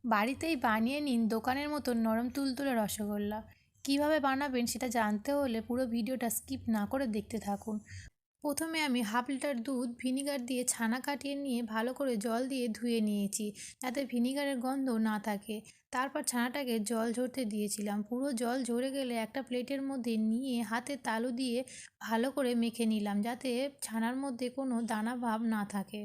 বাড়িতেই বানিয়ে নিন দোকানের মতো নরম তুলতুলে রসগোল্লা। কিভাবে বানাবেন সেটা জানতে হলে পুরো ভিডিওটা স্কিপ না করে দেখতে থাকুন। প্রথমে আমি হাফ লিটার দুধ ভিনিগার দিয়ে ছানা কাটিয়ে নিয়ে ভালো করে জল দিয়ে ধুয়ে নিয়েছি, যাতে ভিনিগারের গন্ধ না থাকে। তারপর ছানাটাকে জল ঝরতে দিয়েছিলাম। পুরো জল ঝরে গেলে একটা প্লেটের মধ্যে নিয়ে হাতে তালু দিয়ে ভালো করে মেখে নিলাম, যাতে ছানার মধ্যে কোনো দানা ভাব না থাকে।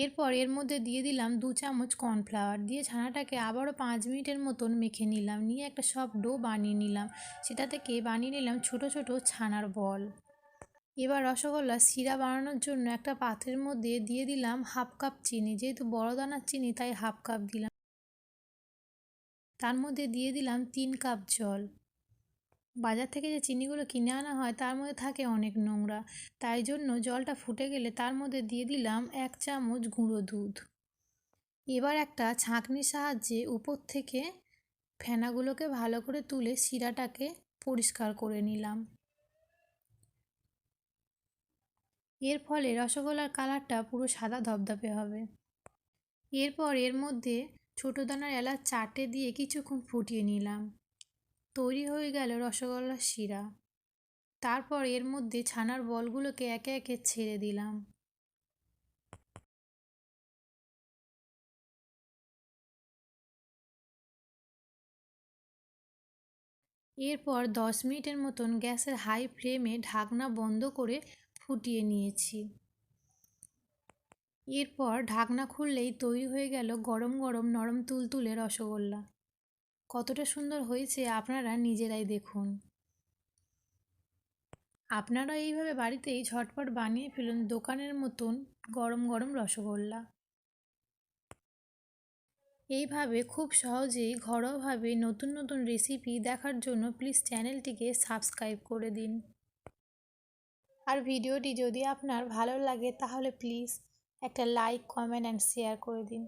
এরপর এর মধ্যে দিয়ে দিলাম 2 চামচ কর্নফ্লাওয়ার, দিয়ে ছানাটাকে আবারও 5 মিনিটের মতন মেখে নিলাম। নিয়ে একটা সফট ডো বানিয়ে নিলাম। সেটা থেকে বানিয়ে নিলাম ছোট ছোট ছানার বল। এবার রসগোল্লার শিরা বানানোর জন্য একটা পাত্রের মধ্যে দিয়ে দিলাম হাফ কাপ চিনি। যেহেতু বড় দানার চিনি তাই হাফ কাপ দিলাম। তার মধ্যে দিয়ে দিলাম 3 কাপ জল। বাজার থেকে যে চিনিগুলো কিনে আনা হয় তার মধ্যে থাকে অনেক নোংরা, তাই জন্য জলটা ফুটে গেলে তার মধ্যে দিয়ে দিলাম 1 চামচ গুঁড়ো দুধ। এবার একটা ছাঁকনির সাহায্যে উপর থেকে ফেনাগুলোকে ভালো করে তুলে শিরাটাকে পরিষ্কার করে নিলাম। এর ফলে রসগোল্লার কালারটা পুরো সাদা ধবধবে হবে। এরপর এর মধ্যে ছোটো দানার এলাচ 4টে দিয়ে কিছুক্ষণ ফুটিয়ে নিলাম। তৈরি হয়ে গেল রসগোল্লার শিরা। তারপর এর মধ্যে ছানার বলগুলোকে একে একে ছেড়ে দিলাম। এরপর 10 মিনিটের মতন গ্যাসের হাই ফ্লেমে ঢাকনা বন্ধ করে ফুটিয়ে নিয়েছি। এরপর ঢাকনা খুললেই তৈরি হয়ে গেল গরম গরম নরম তুলতুলে রসগোল্লা। কতটা সুন্দর হয়েছে আপনারা নিজেরাই দেখুন। আপনারা এইভাবে বাড়িতেই ঝটপট বানিয়ে ফেলুন দোকানের মতন গরম গরম রসগোল্লা। এইভাবে খুব সহজেই ঘরোয়াভাবে নতুন নতুন রেসিপি দেখার জন্য প্লিজ চ্যানেলটিকে সাবস্ক্রাইব করে দিন। আর ভিডিওটি যদি আপনার ভালো লাগে তাহলে প্লিজ একটা লাইক, কমেন্ট অ্যান্ড শেয়ার করে দিন।